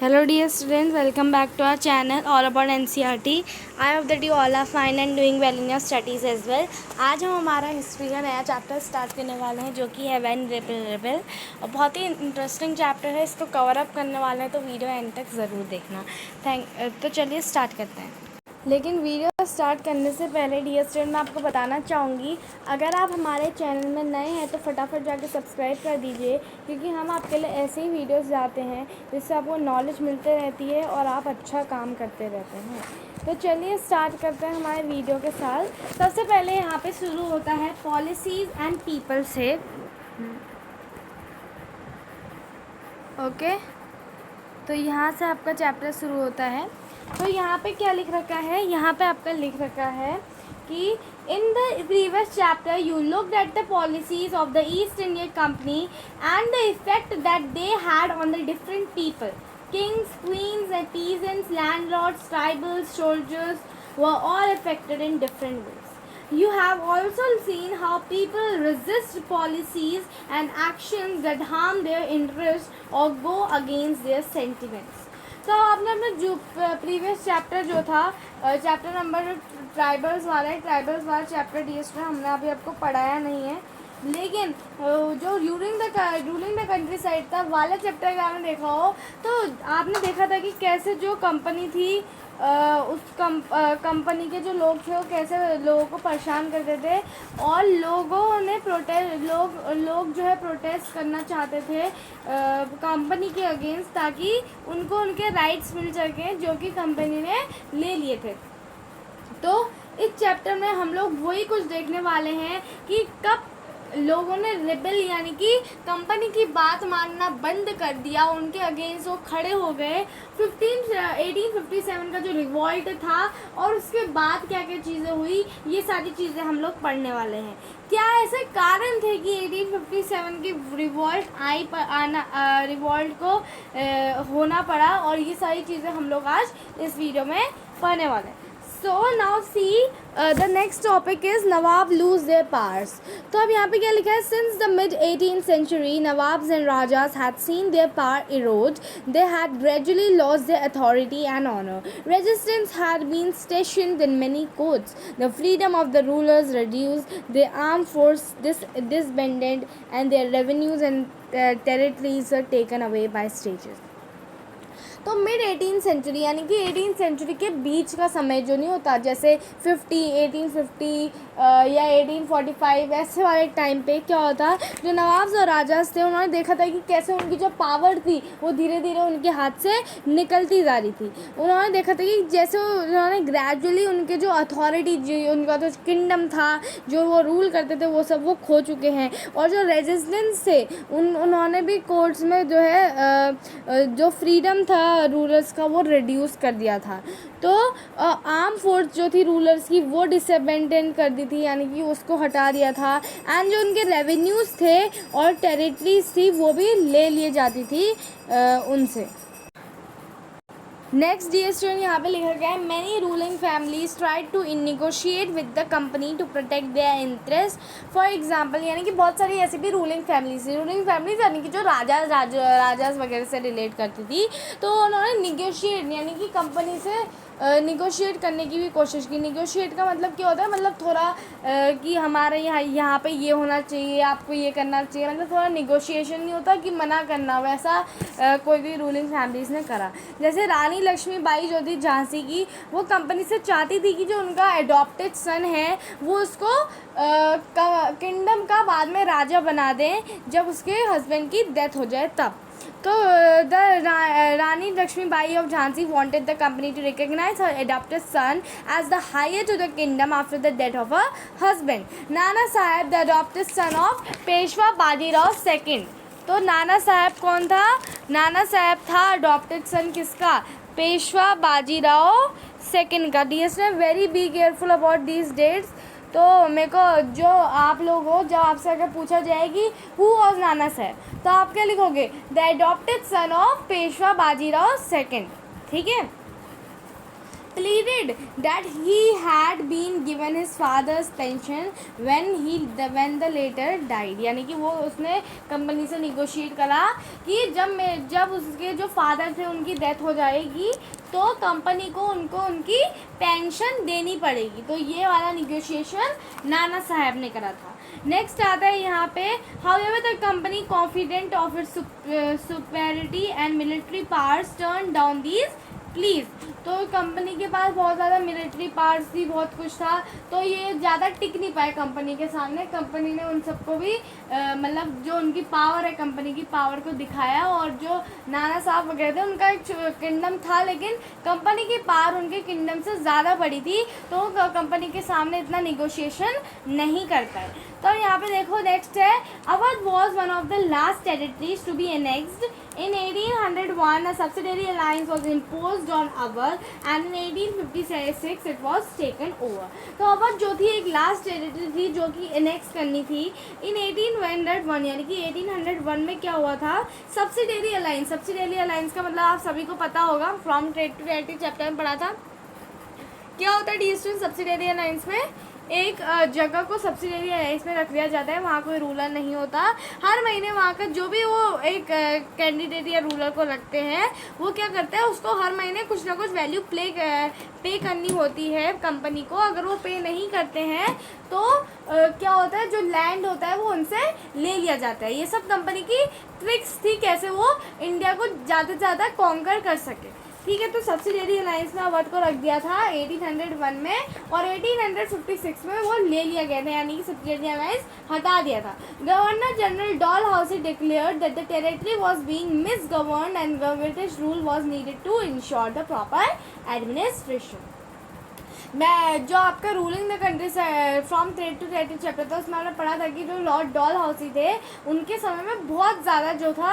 Hello dear students, welcome back to our channel all about NCERT. I hope that you all are fine and doing well in your studies as well. आज हम हमारा history का नया chapter start करने वाले हैं जो कि है व्हेन रेबल और बहुत ही इंटरेस्टिंग चैप्टर है। इसको कवर अप करने वाले हैं तो वीडियो एंड तक ज़रूर देखना। तो चलिए स्टार्ट करते हैं। लेकिन वीडियो स्टार्ट करने से पहले डियर स्टूडेंट मैं आपको बताना चाहूँगी, अगर आप हमारे चैनल में नए हैं तो फटाफट जाके सब्सक्राइब कर दीजिए, क्योंकि हम आपके लिए ऐसे ही वीडियोस लाते हैं जिससे आपको नॉलेज मिलते रहती है और आप अच्छा काम करते रहते हैं। तो चलिए स्टार्ट करते हैं हमारे वीडियो के साथ। सबसे पहले यहाँ पे शुरू होता है पॉलिसीज़ एंड पीपल से। ओके, तो यहाँ से आपका चैप्टर शुरू होता है। तो यहाँ पे क्या लिख रखा है, यहाँ पे आपका लिख रखा है कि in the previous chapter you looked at the policies of the east India company and the effect that they had on the different people, Kings, queen's and peasants, landlords, tribals, soldiers were all affected in different ways. You have also seen how people resist policies and actions that harm their interests or go against their sentiments. तो आपने अपना जो previous chapter जो था chapter number tribals वाला chapter DS में हमने अभी आपको पढ़ाया नहीं है, लेकिन जो रूलिंग द कंट्री साइड था वाला चैप्टर का आपने देखा हो तो आपने देखा था कि कैसे जो कंपनी थी उस कंपनी के जो लोग थे वो कैसे लोगों को परेशान करते थे और लोगों ने लोग जो है प्रोटेस्ट करना चाहते थे कंपनी के अगेंस्ट, ताकि उनको उनके राइट्स मिल सकें जो कि कंपनी ने ले लिए थे। तो इस चैप्टर में हम लोग वही कुछ देखने वाले हैं कि कब लोगों ने रिबेल यानी कि कंपनी की बात मानना बंद कर दिया, उनके अगेंस्ट वो खड़े हो गए। 1857 का जो रिवॉल्ट था और उसके बाद क्या क्या चीज़ें हुई, ये सारी चीज़ें हम लोग पढ़ने वाले हैं। क्या ऐसे कारण थे कि 1857 की रिवॉल्ट को होना पड़ा, और ये सारी चीज़ें हम लोग आज इस वीडियो में पढ़ने वाले हैं। So now see the next topic is Nawab lose their powers. तो अब यहाँ पे क्या लिखा है, since the mid 18th century Nawabs and Rajas had seen their power erode. They had gradually lost their authority and honor. Resistance had been stationed in many courts. The freedom of the rulers reduced. Their armed force disbanded, and their revenues and territories were taken away by stages. तो mid 18 century यानी कि 18 century के बीच का समय जो नहीं होता, जैसे 1850 या 1845 ऐसे वाले टाइम पे क्या होता, जो नवाब्स और राजास थे उन्होंने देखा था कि कैसे उनकी जो पावर थी वो धीरे धीरे उनके हाथ से निकलती जा रही थी। उन्होंने देखा था कि जैसे उन्होंने ग्रेजुअली उनके जो अथॉरिटी उनका जो किंगडम था जो वो रूल करते थे वो सब वो खो चुके हैं, और जो रेजिस्टेंस थे उन्होंने भी कोर्ट्स में जो है जो फ्रीडम था रूलर्स का वो रिड्यूस कर दिया था। तो आर्म फोर्स जो थी रूलर्स की वो डिसबैंडन कर दी थी, यानी कि उसको हटा दिया था, एंड जो उनके रेवेन्यूज़ थे और टेरिटरीज थी वो भी ले लिए जाती थी उनसे। नेक्स्ट डियर स्टूडेंट यहाँ पे लिखा गया है, many ruling families tried to negotiate with the company to protect their interest. For example यानी कि बहुत सारी ऐसी भी रूलिंग फैमिलीज यानी कि जो राजास वगैरह से रिलेट करती थी, तो उन्होंने निगोशिएट यानी कि कंपनी से निगोशिएट करने की भी कोशिश की। निगोशिएट का मतलब क्या होता है, मतलब थोड़ा कि हमारे यहाँ पे ये होना चाहिए, आपको ये करना चाहिए, मतलब थोड़ा निगोशिएशन नहीं होता कि मना करना, वैसा कोई भी रूलिंग फैमिलीज ने करा। जैसे रानी लक्ष्मीबाई जो थी झांसी की, वो कंपनी से चाहती थी कि जो उनका एडॉप्टेड सन है वो उसको किंगडम का बाद में राजा बना दें जब उसके हस्बैंड की डेथ हो जाए तब। तो the Rani Lakshmibai of Jhansi wanted the company to recognize her adopted son as the heir to the kingdom after the death of her husband. नाना साहब the adopted son of Peshwa Bajirao second. तो नाना साहब कौन था, नाना साहब था अडॉप्टेड सन किसका, पेशवा बाजीराव सेकंड का। डीएस में very be careful about these dates. तो मेरे को जो आप लोग हो, जब आपसे अगर पूछा जाएगी हु वॉज नाना साहब, तो आप क्या लिखोगे, the adopted son of Peshwa Bajirao second. ठीक है, pleaded that he had been given his father's pension when the later died. यानी कि वो उसने कंपनी से निगोशिएट करा कि जब उसके जो फादर थे उनकी डेथ हो जाएगी तो कंपनी को उनको उनकी पेंशन देनी पड़ेगी. तो ये वाला निगोशिएशन नाना साहब ने करा था. नेक्स्ट आता है यहाँ पे, however the company confident of its superiority and military powers turned down these please. तो कंपनी के पास बहुत ज़्यादा मिलिट्री पावर्स थी, बहुत कुछ था, तो ये ज़्यादा टिक नहीं पाए कंपनी के सामने. कंपनी ने उन सबको भी मतलब जो उनकी पावर है कंपनी की पावर को दिखाया. और जो नाना साहब वगैरह थे उनका एक किंगडम था, लेकिन कंपनी की पावर उनके किंगडम से ज़्यादा बड़ी थी, तो कंपनी के सामने इतना निगोशिएशन नहीं कर पाए. तो यहाँ पे देखो नेक्स्ट है, Awadh was one of the last territories to be annexed. In 1801, a subsidiary alliance was imposed on Awadh and in 1856 it was taken over. तो अवध जो थी एक लास्ट टेरिटरी थी जो कि एनेक्स करनी थी. इन 1801 यानी कि 1801 में क्या हुआ था, सब्सिडियरी अलायंस. सब्सिडियरी अलायंस का मतलब आप सभी को पता होगा, from trade to trade chapter में पढ़ा था. क्या होता है डिस्टेंस सब्सिडियरी अलायंस में, एक जगह को सब्सिडियरी अलायंस में रख दिया जाता है, वहाँ कोई रूलर नहीं होता. हर महीने वहाँ का जो भी वो एक कैंडिडेट या रूलर को रखते हैं वो क्या करते हैं, उसको हर महीने कुछ ना कुछ वैल्यू पे करनी होती है कंपनी को. अगर वो पे नहीं करते हैं तो क्या होता है, जो लैंड होता है वो उनसे ले लिया जाता है. ये सब कंपनी की ट्रिक्स थी कैसे वो इंडिया को ज़्यादा से ज़्यादा कॉन्कर कर सके. ठीक है, तो सब्सिडियरी अलायंस ने अवध को रख दिया था 1801 में और 1856 में वो ले लिया गया था, यानी कि सब्सिडियरी अलायंस हटा दिया था. Governor general Dalhousie declared that the territory was being misgoverned and British rule was needed to insure the proper administration. मैं जो आपका ruling the country from trade to trade chapter था उसमें हमने पढ़ा था कि जो लॉर्ड डॉलहाउसी थे उनके समय में बहुत ज़्यादा जो था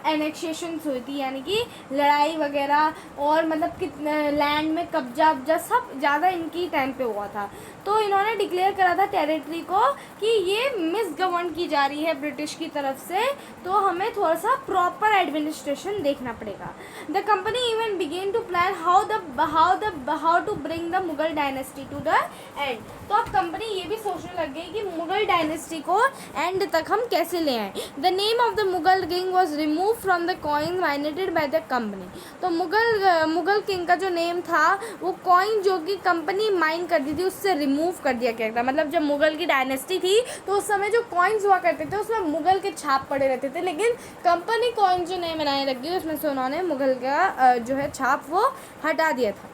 एनेक्सेशंस हुई थी, यानी कि लड़ाई वगैरह और मतलब कितने लैंड में कब्जा सब ज़्यादा इनकी टाइम पे हुआ था. तो इन्होंने डिक्लेयर करा था टेरिटरी को कि ये मिसगवर्न की जा रही है ब्रिटिश की तरफ से, तो हमें थोड़ा सा प्रॉपर एडमिनिस्ट्रेशन देखना पड़ेगा. The company even began to plan how to bring the Mughal dynasty to the end. तो अब कंपनी ये भी सोचने लग गई कि मुगल डायनेस्टी को एंड तक हम कैसे ले आएँ. The name of the Mughal king was remove from the coin minted by the company. तो मुगल किंग का जो नेम था वो कॉइन जो कि कंपनी माइन करती थी उससे रिमूव कर दिया गया था. मतलब जब मुगल की डायनेस्टी थी तो उस समय जो कॉइन्स हुआ करते थे उसमें मुगल के छाप पड़े रहते थे, लेकिन कंपनी कॉइन जो नए बनाए लगी उसमें से उन्होंने मुगल का जो है छाप वो हटा दिया था.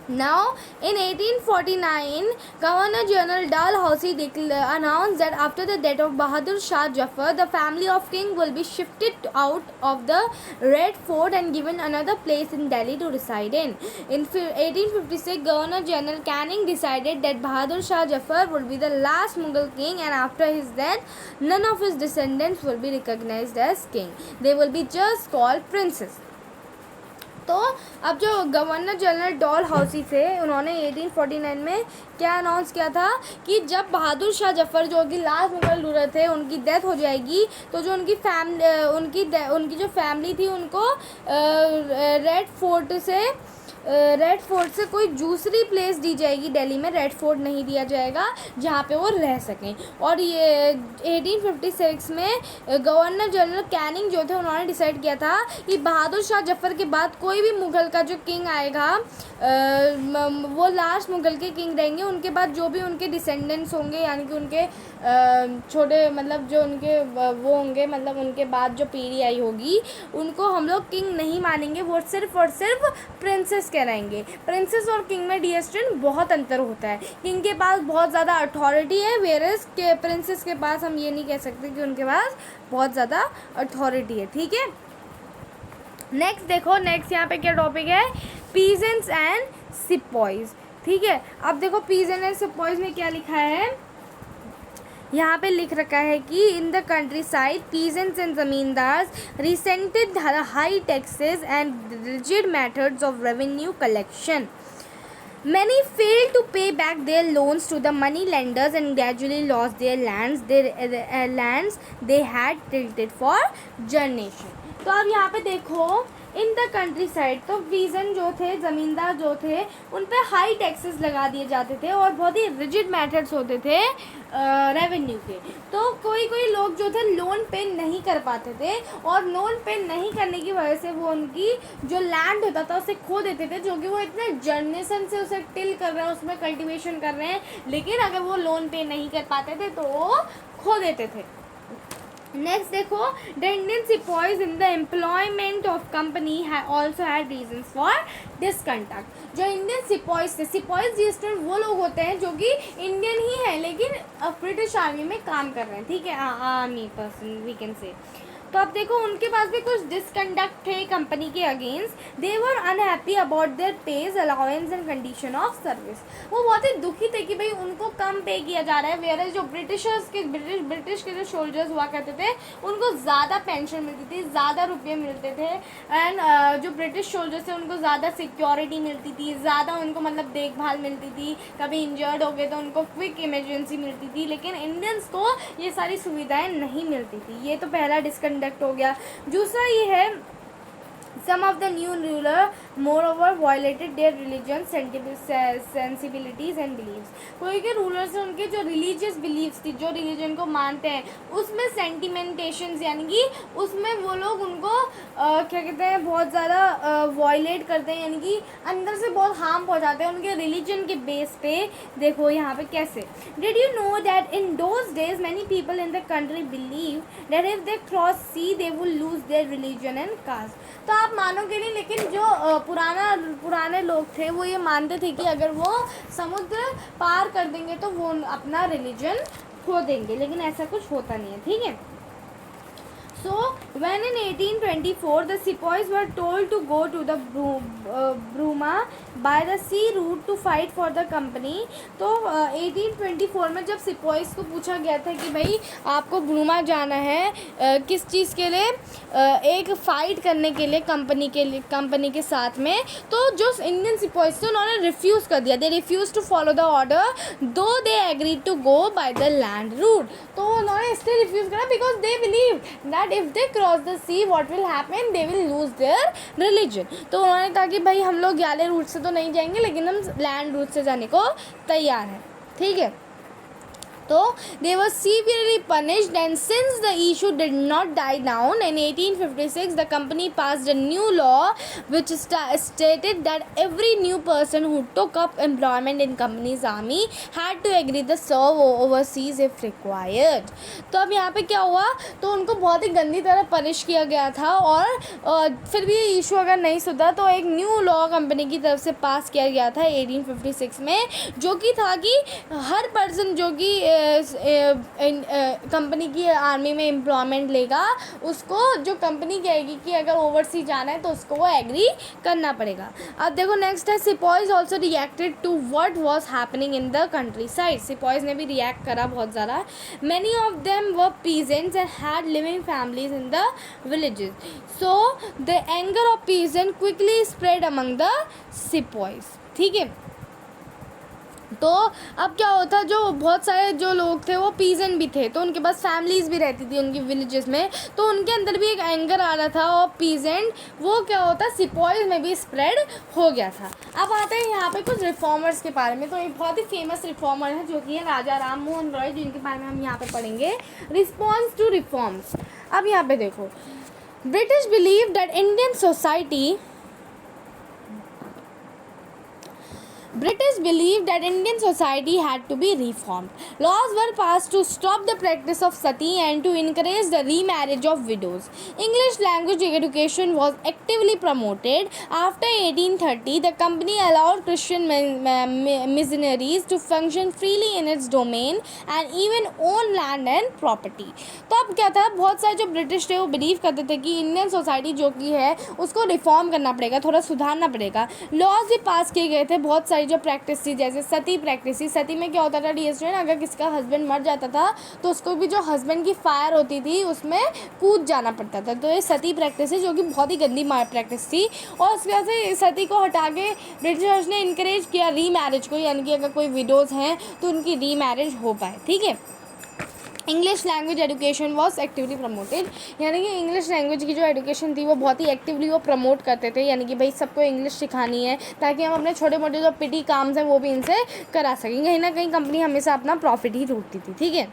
Now, in 1849, Governor General Dalhousie announced that after the death of Bahadur Shah Jafar, the family of king will be shifted out of the Red Fort and given another place in Delhi to reside in. In 1856, Governor General Canning decided that Bahadur Shah Jafar would be the last Mughal king, and after his death, none of his descendants will be recognized as king. They will be just called princes. तो अब जो governor general डॉलहाउसी थे उन्होंने 1849 में क्या announce किया था कि जब बहादुर शाह जफ़र जो कि लास्ट मुगल रूलर थे उनकी डेथ हो जाएगी तो जो उनकी जो फैमिली थी उनको रेड फोर्ट से कोई दूसरी प्लेस दी जाएगी. दिल्ली में रेड फोर्ट नहीं दिया जाएगा जहाँ पे वो रह सकें. और ये 1856 में गवर्नर जनरल कैनिंग जो थे उन्होंने डिसाइड किया था कि बहादुर शाह जफ़र के बाद कोई भी मुग़ल का जो किंग आएगा वो लास्ट मुग़ल के किंग रहेंगे. उनके बाद जो भी उनके डिसेंडेंट्स होंगे यानी कि उनके छोटे मतलब जो उनके वो होंगे मतलब उनके बाद जो पीढ़ी आई होगी उनको हम लोग किंग नहीं मानेंगे, वो सिर्फ और सिर्फ प्रिंसेस कहलाएंगे. प्रिंसेस और किंग में डियर स्टूडेंट बहुत अंतर होता है. किंग के पास बहुत ज़्यादा अथॉरिटी है, वेयरएज के प्रिंसेस के पास हम ये नहीं कह सकते कि उनके पास बहुत ज़्यादा अथॉरिटी है. ठीक है, नेक्स्ट देखो, नेक्स्ट यहाँ पे क्या टॉपिक है, पीजेंट्स एंड सिपॉइज. ठीक है, अब देखो पीजेंट एंड सिपॉइज में क्या लिखा है, यहाँ पे लिख रखा है कि इन the country side peasants and zamindars resented high taxes and rigid methods of revenue collection. Many failed to pay back their loans to the money lenders and gradually lost their lands they had tilled for generation. तो अब यहाँ पे देखो इन the country side. तो peasant जो थे, ज़मींदार जो थे, उन पे हाई टैक्सेस लगा दिए जाते थे और बहुत ही रिजिड मेथड्स होते थे रेवेन्यू के। तो कोई कोई लोग जो थे लोन पे नहीं कर पाते थे और लोन पे नहीं करने की वजह से वो उनकी जो लैंड होता था उसे खो देते थे, जो कि वो इतने जनरेशन से उसे टिल कर रहे हैं, उसमें कल्टीवेशन कर रहे हैं, लेकिन अगर वो लोन पे नहीं कर पाते थे तो वो खो देते थे। नेक्स्ट देखो, the Indian sepoys in the employment of company also had reasons for discontent. जो इंडियन सिपॉइज थे, सिपॉइज जी स्टूडेंट वो लोग होते हैं जो कि इंडियन ही हैं लेकिन ब्रिटिश आर्मी में काम कर रहे हैं, ठीक है, army person we can say. तो अब देखो उनके पास भी कुछ डिसकंडक्ट थे कंपनी के against. They were unhappy about their page, allowance and condition of service. वो बहुत ही दुखी थे कि भाई उनको कम पे किया जा रहा है, वेयर जो ब्रिटिश के जो सोल्जर्स हुआ करते थे उनको ज़्यादा पेंशन मिलती थी, ज़्यादा रुपये मिलते थे, एंड जो ब्रिटिश सोल्जर्स थे उनको ज़्यादा सिक्योरिटी मिलती थी, ज़्यादा उनको मतलब देखभाल मिलती थी, कभी इंजर्ड हो गए तो उनको क्विक इमरजेंसी मिलती थी, लेकिन इंडियंस को ये सारी सुविधाएं नहीं मिलती थी। ये तो पहला डिसकंडक्ट हो गया। दूसरा ये है, some of the new ruler moreover violated their religion sensibilities and beliefs। कोई के रूलर्स हैं उनके जो रिलीजियस बिलीव्स थी, जो रिलीजन को मानते हैं, उसमें सेंटिमेंटेशंस यानी कि उसमें वो लोग उनको क्या कहते हैं बहुत ज़्यादा वायलेट करते हैं, यानी कि अंदर से बहुत हार्म पहुंचाते हैं उनके रिलीजन के बेस पे। देखो यहाँ पे कैसे, did you know that in those days many people in the country believe that if they cross sea they will lose their religion and caste. तो आप मानोगे नहीं, लेकिन जो पुराने लोग थे वो ये मानते थे कि अगर वो समुद्र पार कर देंगे तो वो अपना रिलीजन खो देंगे, लेकिन ऐसा कुछ होता नहीं है, ठीक है। So when in 1824 the sepoys were told to go to the Burma by the sea route to fight for the company। तो 1824 में जब सिपॉइस को पूछा गया था कि भाई आपको ब्रूमा जाना है किस चीज़ के लिए, एक फ़ाइट करने के लिए कंपनी के साथ में, तो जो इंडियन सिपॉइस थे उन्होंने रिफ्यूज़ कर दिया। They refuse to follow the order though they agreed to go by the land route. तो उन्होंने इसलिए रिफ्यूज़ करा because they believe that if they cross the sea what will happen, they will lose their religion। तो उन्होंने कहा कि भाई हम लोग गैले रूट से तो नहीं जाएंगे लेकिन हम लैंड रूट से जाने को तैयार हैं, ठीक है। तो they were severely punished and since the issue did not die down in 1856 the company passed a new law which stated that every new person who took up employment in company's army had to agree to serve overseas if required। तो अब यहाँ पे क्या हुआ, तो उनको बहुत ही गंदी तरह पनिश किया गया था और फिर भी इशू अगर नहीं सुधरा तो एक न्यू लॉ कंपनी की तरफ से पास किया गया था 1856 में, जो कि था कि हर पर्सन जो कि कंपनी की आर्मी में एम्प्लॉयमेंट लेगा उसको जो कंपनी कहेगी कि अगर ओवरसीज जाना है तो उसको वो एग्री करना पड़ेगा। अब देखो नेक्स्ट है, sepoys also reacted to what was happening in the countryside. Sepoys ने भी रिएक्ट करा बहुत ज़्यादा। Many of them were peasants and had living families in the villages, so the anger of peasant quickly spread among the sepoys, ठीक है। तो अब क्या होता, जो बहुत सारे जो लोग थे वो पीजेंट भी थे, तो उनके पास फैमिलीज़ भी रहती थी उनकी विलेजेस में, तो उनके अंदर भी एक एंगर आ रहा था और पीजेंट वो क्या होता सिपॉइज में भी स्प्रेड हो गया था। अब आते हैं यहाँ पे कुछ रिफॉर्मर्स के बारे में। तो एक बहुत ही फेमस रिफॉर्मर है जो कि है राजा राम मोहन रॉय, जिनके बारे में हम यहाँ पे पढ़ेंगे। Response to reforms. अब यहाँ पे देखो, British believe that Indian society British believed that Indian society had to be reformed. Laws were passed to stop the practice of sati and to encourage the remarriage of widows. English language education was actively promoted. After 1830, the company allowed Christian missionaries to function freely in its domain and even own land and property. तो अब क्या था, बहुत सारे जो British थे वो believe करते थे कि इंडियन सोसाइटी जो कि है उसको रिफॉर्म करना पड़ेगा, थोड़ा सुधारना पड़ेगा। लॉज भी पास किए गए थे, बहुत सारी जो प्रैक्टिस थी, जैसे सती प्रैक्टिस थी। सती में क्या होता था डियर स्टूडेंट, अगर किसी का हस्बैंड मर जाता था तो उसको भी जो हस्बैंड की फायर होती थी उसमें कूद जाना पड़ता था। तो ये सती प्रैक्टिस है जो कि बहुत ही गंदी प्रैक्टिस थी, और उस वजह से सती को हटा के ब्रिटिशर्स ने इनकरेज किया री मैरिज को, यानी कि अगर कोई विडोज़ हैं तो उनकी री मैरिज हो पाए, ठीक है। English language education was actively promoted, यानी कि इंग्लिश लैंग्वेज की जो एजुकेशन थी वो बहुत ही एक्टिवली वो प्रमोट करते थे, यानी कि भाई सबको इंग्लिश सिखानी है ताकि हम अपने छोटे मोटे जो पिटी काम्स हैं वो भी इनसे करा सकें। कहीं ना कहीं कंपनी हमेशा अपना प्रॉफिट ही ढूंढती थी, ठीक है।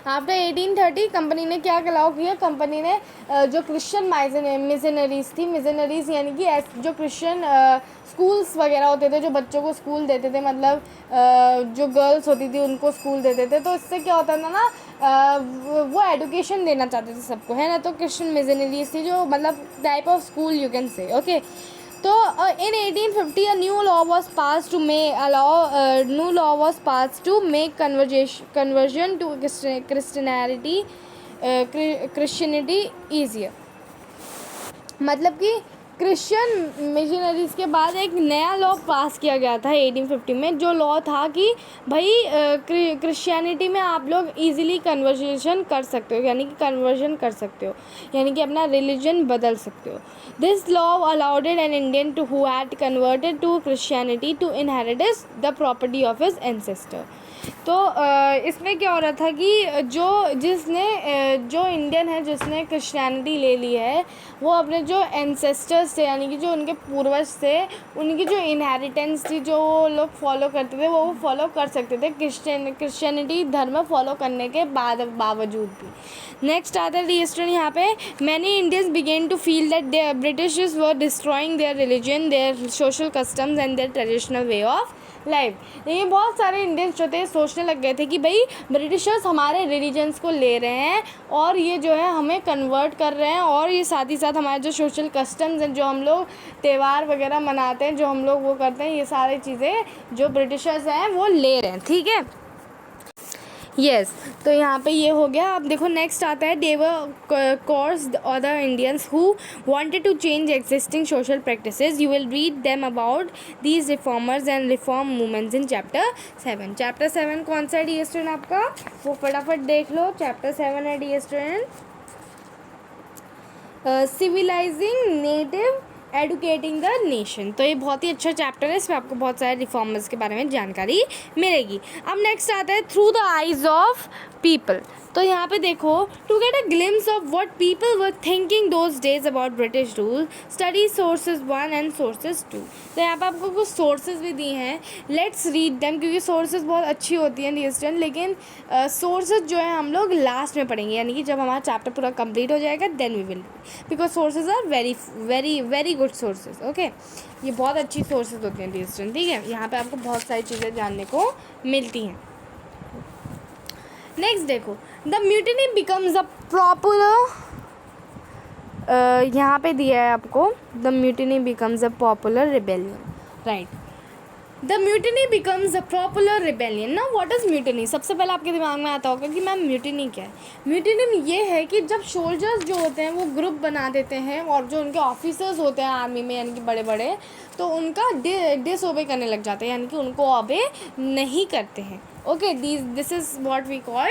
आफ्टर 1830 कंपनी ने क्या अलाउ किया, कंपनी ने जो क्रिश्चियन मिशनरीज थी, मिशनरीज यानी कि जो क्रिश्चियन स्कूल्स वगैरह होते थे, जो बच्चों को स्कूल देते थे, मतलब जो गर्ल्स होती थी उनको स्कूल देते थे, तो इससे क्या होता था ना, वो एजुकेशन देना चाहते थे सबको, है ना। तो क्रिश्चियन मिशनरीज थी जो मतलब type of school you can say, okay. तो in 1850 a new law was passed to make conversion to Christianity easier। मतलब कि क्रिश्चियन मिशनरीज़ के बाद एक नया लॉ पास किया गया था 1850 में, जो लॉ था कि भाई क्रिश्चियनिटी में आप लोग इजीली कन्वर्जेशन कर सकते हो, यानी कि कन्वर्जन कर सकते हो, यानी कि अपना रिलीजन बदल सकते हो। This law allowed an Indian to who had converted to Christianity to inherit the property of his ancestor. तो इसमें क्या हो रहा था कि जो इंडियन है जिसने क्रिश्चियनिटी ले ली है, वो अपने जो एंसेस्टर्स थे, यानी कि जो उनके पूर्वज थे, उनकी जो इनहेरिटेंस थी, जो लोग फॉलो करते थे वो फॉलो कर सकते थे क्रिश्चियनिटी धर्म फॉलो करने के बावजूद भी। नेक्स्ट आता है रीस्टर्न। यहाँ पे many Indians began to feel that there Britishers were destroying their religion, their social customs and their traditional way of life. ये बहुत सारे इंडियंस जो थे सोचने लग गए थे कि भाई ब्रिटिशर्स हमारे रिलीजन्स को ले रहे हैं और ये जो है हमें कन्वर्ट कर रहे हैं, और ये साथ ही साथ हमारे जो सोशल कस्टम्स हैं, जो हम लोग त्यौहार वगैरह मनाते हैं, जो हम लोग वो करते हैं, ये सारी चीज़ें जो ब्रिटिशर्स हैं वो ले रहे हैं, ठीक है। यस तो यहाँ पे ये हो गया। अब देखो नेक्स्ट आता है there were course other Indians who wanted to change existing social practices. You will read them about these reformers and reform movements in chapter 7। Chapter 7 कौन सा है डी स्टूडेंट आपका, वो फटाफट देख लो। चैप्टर 7 है dear student civilising native educating the nation. तो ये बहुत ही अच्छा चैप्टर है, इसमें आपको बहुत सारे रिफॉर्मर्स के बारे में जानकारी मिलेगी। अब नेक्स्ट आता है through the eyes of people. तो यहाँ पे देखो to get a glimpse of what people were thinking those days about British rule, study sources 1 and sources 2। तो यहाँ पे आपको कुछ सोर्सेज भी दिए हैं, लेट्स रीड देम, क्योंकि सोर्सेज बहुत अच्छी होती हैं डी स्टूडेंट, लेकिन सोर्सेज जो है हम लोग लास्ट में पढ़ेंगे, यानी कि जब हमारा चैप्टर पूरा कंप्लीट हो जाएगा then we will, because sources are very very very good sources, okay. ये बहुत अच्छी सोर्सेज होती हैं डी स्टूडेंट, ठीक है। यहाँ पे आपको बहुत सारी चीज़ें जानने को मिलती हैं। नेक्स्ट देखो the mutiny becomes a popular, यहाँ पे दिया है आपको the mutiny becomes a popular rebellion, right. The mutiny becomes a popular rebellion. ना व्हाट इज़ म्यूटिनी, सबसे पहले आपके दिमाग में आता होगा कि मैम म्यूटिनी क्या है। म्यूटिनी ये है कि जब सोल्जर्स जो होते हैं वो ग्रुप बना देते हैं और जो उनके ऑफिसर्स होते हैं आर्मी में, यानी कि बड़े बड़े, तो उनका डिसओबे करने लग जाते हैं, यानी कि उनको ओबे नहीं करते हैं, okay. This is what we call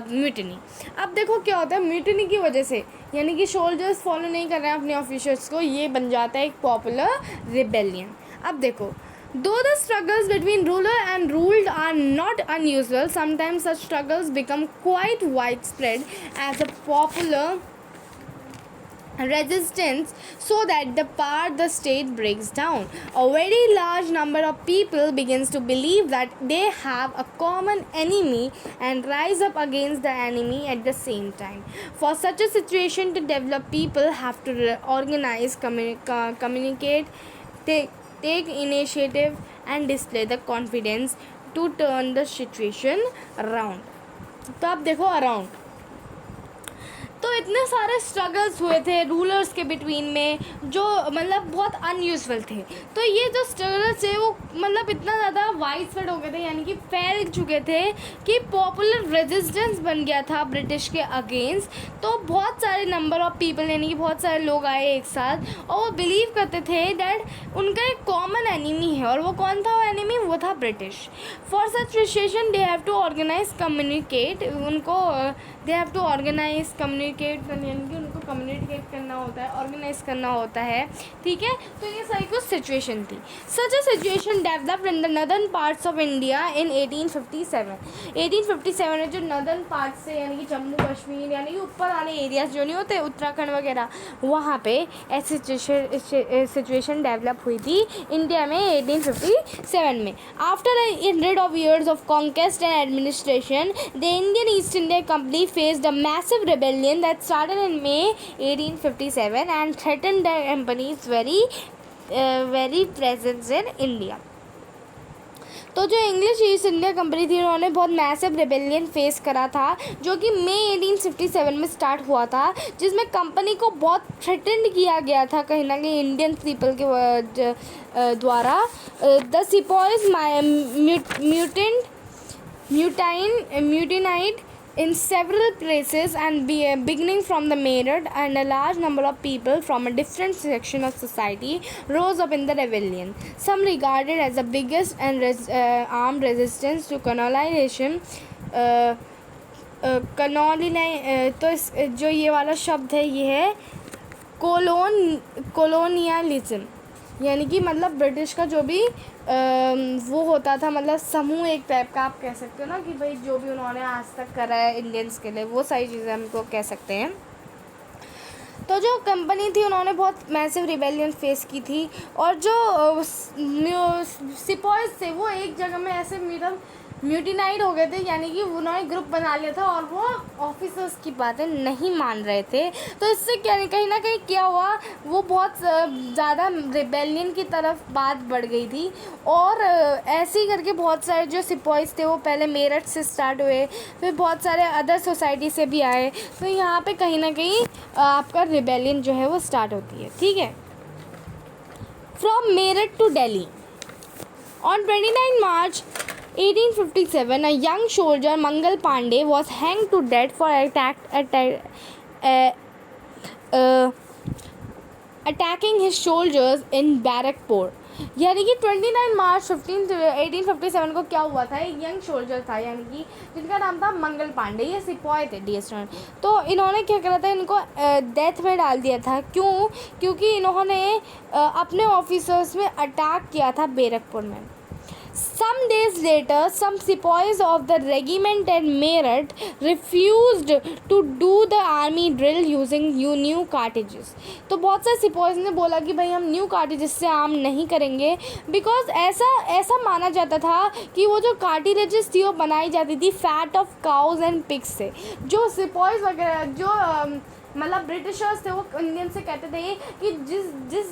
mutiny. अब देखो क्या होता है म्यूटिनी की वजह से, यानी कि सोल्जर्स फॉलो नहीं कर रहे हैं अपने ऑफिसर्स को, ये बन जाता है एक पॉपुलर रिबेलियन। अब देखो though the struggles between ruler and ruled are not unusual, sometimes such struggles become quite widespread as a popular resistance so that the power the state breaks down. A very large number of people begins to believe that they have a common enemy and rise up against the enemy at the same time. For such a situation to develop, people have to organize, communicate, take initiative and display the confidence to turn the situation around। तो आप देखो around तो इतने सारे struggles हुए थे rulers के between में, जो मतलब बहुत अनयूजुअल थे। तो ये जो स्ट्रगल्स थे वो मतलब इतना ज़्यादा वाइड स्प्रेड हो गए थे, यानी कि फैल चुके थे कि पॉपुलर रेजिस्टेंस बन गया था ब्रिटिश के अगेंस्ट। तो बहुत सारे नंबर ऑफ पीपल, यानी कि बहुत सारे लोग आए एक साथ और वो बिलीव करते थे दैट उनका एक कॉमन एनिमी है, और वो कौन था वो एनिमी, वो था British. For such situation they have to organize communicate, उनको they have to organize communicate, यानी कि उनको कम्युनिकेट करना होता है, ऑर्गेनाइज करना होता है, ठीक है। तो ये सारी कुछ सिचुएशन थी। Such a situation developed in the northern parts of India in 1857। 1857 में जो नदर्न पार्ट से यानी कि जम्मू कश्मीर यानी कि ऊपर वाले एरियाज जो नहीं होते उत्तराखंड वगैरह, वहाँ पे ऐसी सिचुएशन डेवलप हुई थी इंडिया में 1857 में। After 100 of years of conquest and administration, the Indian East India Company faced a massive rebellion that started in May 1857 and threatened the company's very presence in India. तो जो English east India company थी उन्होंने बहुत massive rebellion face करा था जो कि मई 1857 में स्टार्ट हुआ था, जिसमें कंपनी को बहुत थ्रेटेंड किया गया था कहीं ना कहीं इंडियन पीपल के द्वारा। The sepoys mutinied in several places and beginning from the Meerut, and a large number of people from a different section of society rose up in the rebellion. Some regarded as the biggest and armed resistance to colonization. तो जो ये वाला शब्द है ये है colonialism, यानी कि मतलब ब्रिटिश का जो भी वो होता था, मतलब समूह एक टाइप का आप कह सकते हो ना कि भाई जो भी उन्होंने आज तक करा है इंडियंस के लिए, वो सारी चीज़ें हमको कह सकते हैं। तो जो कंपनी थी उन्होंने बहुत मैसिव रिबेलियन फेस की थी, और जो सिपॉयज थे वो एक जगह में ऐसे म्यूटिनाइड हो गए थे, यानी कि उन्होंने ग्रुप बना लिया था और वो ऑफिसर्स की बातें नहीं मान रहे थे। तो इससे कहीं ना कहीं क्या हुआ, वो बहुत ज़्यादा रिबेलियन की तरफ बात बढ़ गई थी, और ऐसे ही करके बहुत सारे जो सिपॉयज थे वो पहले मेरठ से स्टार्ट हुए, फिर बहुत सारे अदर सोसाइटी से भी आए। तो यहाँ पे कहीं ना कहीं आपका रिबेलियन जो है वो स्टार्ट होती है, ठीक है। From Meerut to Delhi on 29 March 1857, a young soldier, Mangal Pandey, was hanged to death for attacking his soldiers in Barakpur. यानी कि 29 मार्च 1857 को क्या हुआ था, एक यंग सोल्जर था यानी कि जिनका नाम था मंगल पांडे, ये सिपॉय थे डीएसएन। तो इन्होंने क्या करा था, इनको डेथ में डाल दिया था। क्योंकि इन्होंने अपने ऑफिसर्स में अटैक किया था बैरकपुर में। Some days later, some sepoys of the regiment at Meerut refused to do the army drill using new cartridges. तो बहुत सारे सिपॉयज ने बोला कि भाई हम न्यू कार्टिजेस से आर्म नहीं करेंगे, बिकॉज ऐसा माना जाता था कि वो जो कार्टिजेस थी वो बनाई जाती थी fat of cows and pigs से। जो सिपॉयज वगैरह जो मतलब ब्रिटिशर्स थे वो इंडियन से कहते थे कि जिस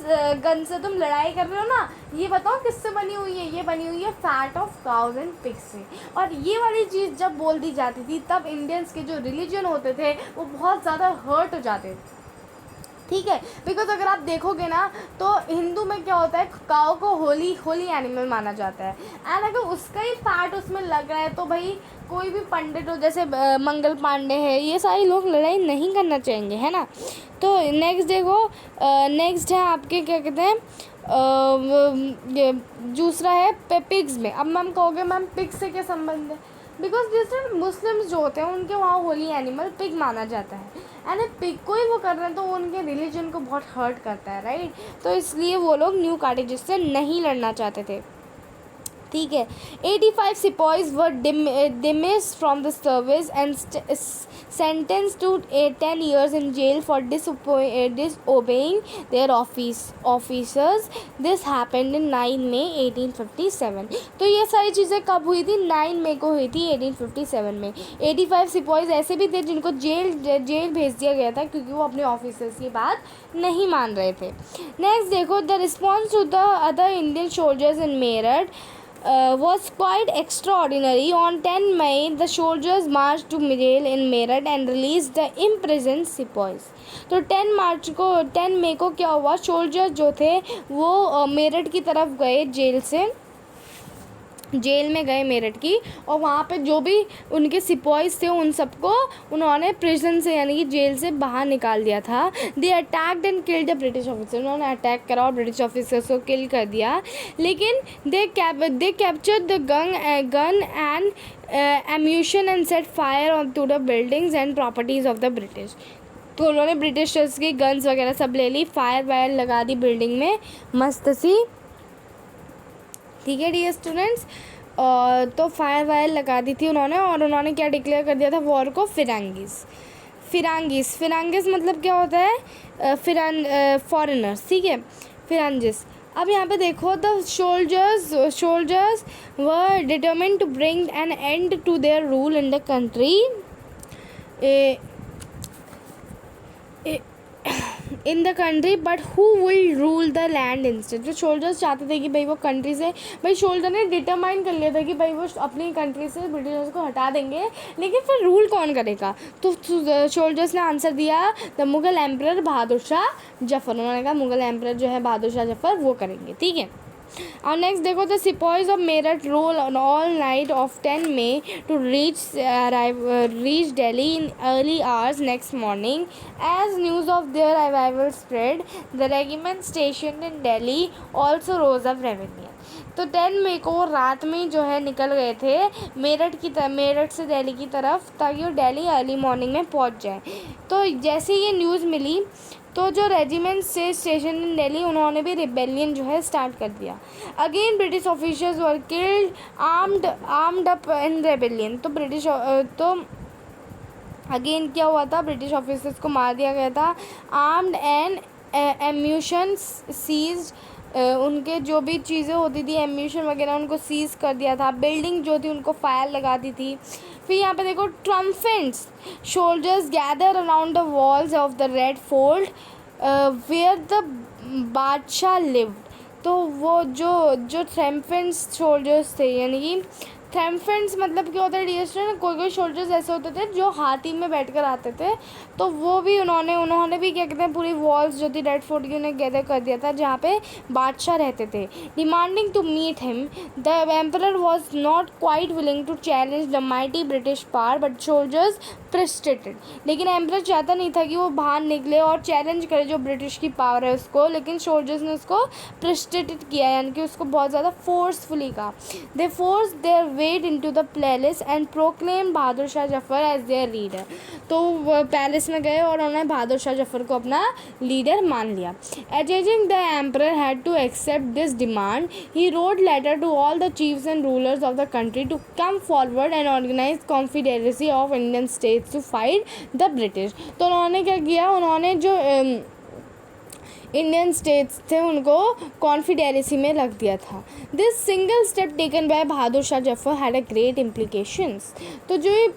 गन से तुम लड़ाई कर रहे हो ना, ये बताओ किससे बनी हुई है, ये बनी हुई है fat of cows and pigs से। और ये वाली चीज़ जब बोल दी जाती थी तब इंडियंस के जो रिलीजन होते थे वो बहुत ज़्यादा हर्ट हो जाते थे, ठीक है। बिकॉज अगर आप देखोगे ना तो हिंदू में क्या होता है, काऊ को होली एनिमल माना जाता है, एंड अगर उसका ही फैट उसमें लग रहा है तो भाई कोई भी पंडित हो जैसे मंगल पांडे है, ये सारे लोग लड़ाई नहीं करना चाहेंगे, है ना। तो नेक्स्ट देखो, नेक्स्ट है आपके क्या कहते हैं, दूसरा है पिग्स में। अब मैम कहोगे मैम पिग्स से क्या संबंध है, बिकॉज जैसे मुस्लिम्स जो होते हैं उनके वहाँ होली एनिमल पिग माना जाता है, एंड पिग को ही वो कर रहे हैं तो वो उनके रिलीजन को बहुत हर्ट करता है, राइट। तो इसलिए वो लोग न्यू कार्टिजेस से नहीं लड़ना चाहते थे, ठीक है। 85 sepoys were dismissed from the service and sentenced to 10 years in jail for disobeying their officers. This happened in 9 May 1857. तो ये सारी चीज़ें कब हुई थी, 9 मई को हुई थी 1857 में। 85 सिपॉयज ऐसे भी थे जिनको जेल भेज दिया गया था क्योंकि वो अपने ऑफिसर्स की बात नहीं मान रहे थे। नेक्स्ट देखो, the response to the other Indian soldiers in Meerut was quite extraordinary. On 10 May, the soldiers marched to jail in Meerut and released the imprisoned sepoys. तो 10 मई को क्या हुआ, सोल्जर्स जो थे वो मेरठ की तरफ गए, जेल में गए मेरठ की, और वहाँ पे जो भी उनके सिपॉयज थे उन सबको उन्होंने प्रिजन से यानी कि जेल से बाहर निकाल दिया था। They attacked and killed the British officer, उन्होंने अटैक करा और ब्रिटिश ऑफिसर्स को किल कर दिया। लेकिन they captured the gun and ammunition and set fire to the buildings and properties of the British. तो उन्होंने ब्रिटिशर्स की गन्स वगैरह सब ले ली, फायर वायर लगा दी बिल्डिंग में मस्त सी, ठीक है डियर स्टूडेंट्स। और तो फायर वायर लगा दी थी उन्होंने, और उन्होंने क्या डिक्लेयर कर दिया था वॉर को, फिरांगिस मतलब क्या होता है, फॉरेनर्स, ठीक है, फिरांगिस। अब यहाँ पे देखो, the soldiers were determined to bring an end to their rule in the country in the country, but who will rule the land instead. जो सोल्जर्स चाहते थे कि भाई वो कंट्री से, भाई सोल्जर ने डिटरमाइन कर लिया था कि भाई वो अपनी कंट्री से ब्रिटिशर्स को हटा देंगे, लेकिन फिर रूल कौन करेगा। तो सोल्जर्स ने आंसर दिया, द मुगल एम्परर बहादुर शाह जफ़र। उन्होंने कहा मुगल एम्परर जो है बहादुर शाह जफ़र वो करेंगे, ठीक है। और नेक्स्ट देखो, the sepoys of Meerut rode on all night of 10 May to reach Delhi in early hours next morning. As news of their arrival spread, the regiment station in Delhi also rose up revenue. तो 10 मई को रात में जो है निकल गए थे मेरठ से दिल्ली की तरफ, ताकि वो दिल्ली अर्ली मॉर्निंग में पहुंच जाए। तो जैसे ये न्यूज़ मिली, तो जो रेजिमेंट से स्टेशन इन दिल्ली, उन्होंने भी रिबेलियन जो है स्टार्ट कर दिया। Again British officers were killed, armed up in rebellion. तो अगेन क्या हुआ था, ब्रिटिश ऑफिसर्स को मार दिया गया था, आर्म्ड एंड एम्यूशन सीज्ड, उनके जो भी चीज़ें होती थी एम्यूशन वगैरह उनको सीज़ कर दिया था, बिल्डिंग जो थी उनको फायर लगा दी थी। फिर यहाँ पे देखो, triumphants soldiers gather around the walls of the Red Fort where the badshah lived. तो वो जो ट्रम्फेंट्स सोल्जर्स थे, यानी कि ट्रम्फेंट्स मतलब क्या होता है डियर स्टूडेंट, कोई सोल्जर्स ऐसे होते थे जो हाथी में बैठकर आते थे, तो वो भी उन्होंने भी क्या कहते हैं पूरी वॉल्स जो थी रेड फोर्ट की उन्हें गैदर कर दिया था जहाँ पे बादशाह रहते थे। Demanding to meet him, the emperor was not quite willing to challenge the mighty British power, but soldiers persisted. लेकिन एम्परर चाहता नहीं था कि वो बाहर निकले और चैलेंज करे जो ब्रिटिश की पावर है उसको, लेकिन सोल्जर्स ने उसको प्रेस्टेटेड किया, यानी कि उसको बहुत ज़्यादा फोर्सफुली कहा। They force their way into the palace and proclaim Bahadur Shah Zafar as their leader. तो वो पैलेस में गए और उन्होंने बहादुर शाह जफ़र को अपना लीडर मान लिया। Ageing the emperor had to accept this demand, he wrote letter to all the chiefs and rulers of the country to come forward and organize confederacy of Indian states to fight the British. तो उन्होंने क्या किया, उन्होंने जो Indian states थे उनको confederacy में रख दिया था। This single step taken by Bahadur Shah Zafar had a great implications. तो जो ये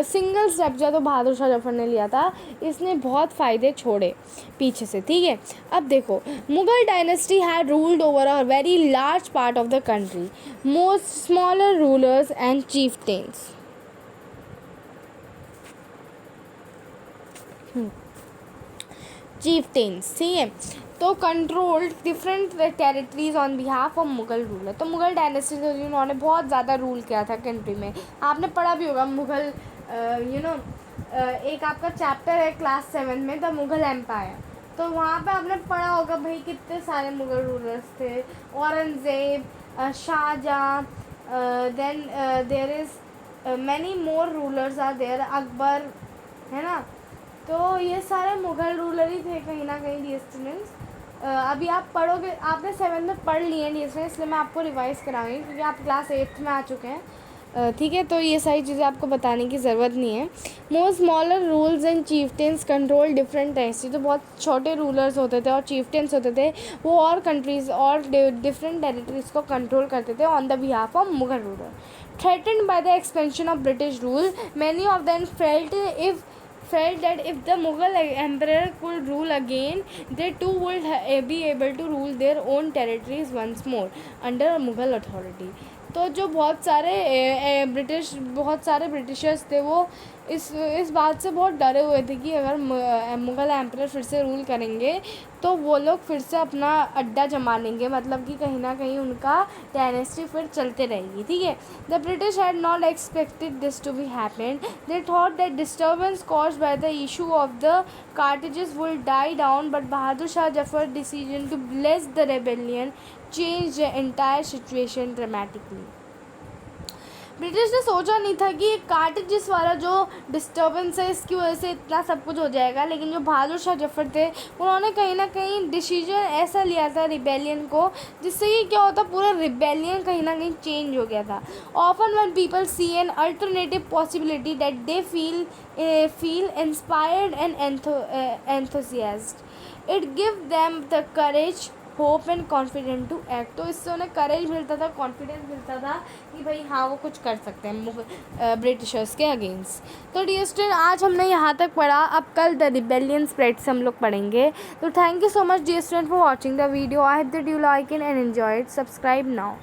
सिंगल स्टेप जो तो बहादुर शाह जफ़र ने लिया था, इसने बहुत फ़ायदे छोड़े पीछे से, ठीक है। अब देखो, Mughal dynasty had ruled over a very large part of the country, most smaller rulers and chieftains. Chieftains, ठीक है, तो controlled different territories on behalf of Mughal ruler. तो मुगल डायनेस्टी से उन्होंने बहुत ज़्यादा रूल किया था कंट्री में। आपने पढ़ा भी होगा मुगल, एक आपका चैप्टर है क्लास 7 में, द मुगल एम्पायर। तो वहाँ पे आपने पढ़ा होगा भाई कितने सारे मुगल रूलर्स थे, Aurangzeb, Shah Jahan, then there is many more rulers are there, Akbar, है ना। तो ये सारे मुग़ल रूलर ही थे कहीं ना कहीं डियर स्टूडेंट्स। अभी आप पढ़ोगे, आपने 7 में पढ़ लिए हैं डियर स्टूडेंट्स, इसलिए मैं आपको रिवाइज़ कराऊंगी क्योंकि आप क्लास 8 में आ चुके हैं, ठीक है। तो ये सारी चीज़ें आपको बताने की ज़रूरत नहीं है। Most smaller rules and chieftains control different territory. तो बहुत छोटे रूलर्स होते थे और चीफ्टेंस होते थे, वो और कंट्रीज़ और डिफरेंट टेरिटरीज़ को कंट्रोल करते थे on the behalf of Mughal ruler. Threatened by the expansion of British rule, many of them felt that if the Mughal emperor could rule again, they too would be able to rule their own territories once more under Mughal authority. तो जो बहुत सारे Britishers थे वो इस बात से बहुत डरे हुए थे कि अगर मुग़ल एम्परर फिर से रूल करेंगे तो वो लोग फिर से अपना अड्डा जमा लेंगे, मतलब कि कहीं ना कहीं उनका डायनेस्टी फिर चलते रहेगी, ठीक है। The British had not expected this to be happen. They thought that disturbance caused by the issue of the cartridges will die down, but Bahadur Shah Zafar decision to bless the rebellion changed the entire situation dramatically. British ने सोचा नहीं था कि कार्टेजेस वाला जो disturbance है इसकी वजह से इतना सब कुछ हो जाएगा, लेकिन जो बहादुर शाह जफ़र थे उन्होंने कहीं ना कहीं डिसीजन ऐसा लिया था रिबेलियन को, जिससे कि क्या होता पूरा रिबेलियन कहीं ना कहीं चेंज हो गया था। Often when people see an alternative possibility that they feel inspired and enthusiast, it give them the courage hope and confident to act. तो इससे उन्हें करेज मिलता था, कॉन्फिडेंस मिलता था कि भाई हाँ वो कुछ कर सकते हैं ब्रिटिशर्स के अगेंस्ट। तो डियर स्टूडेंट, आज हमने यहाँ तक पढ़ा, अब कल द रिबेलियन स्प्रेड से हम लोग पढ़ेंगे। तो thank you so much dear student for watching the video. I hope that you like it and enjoy it. Subscribe now.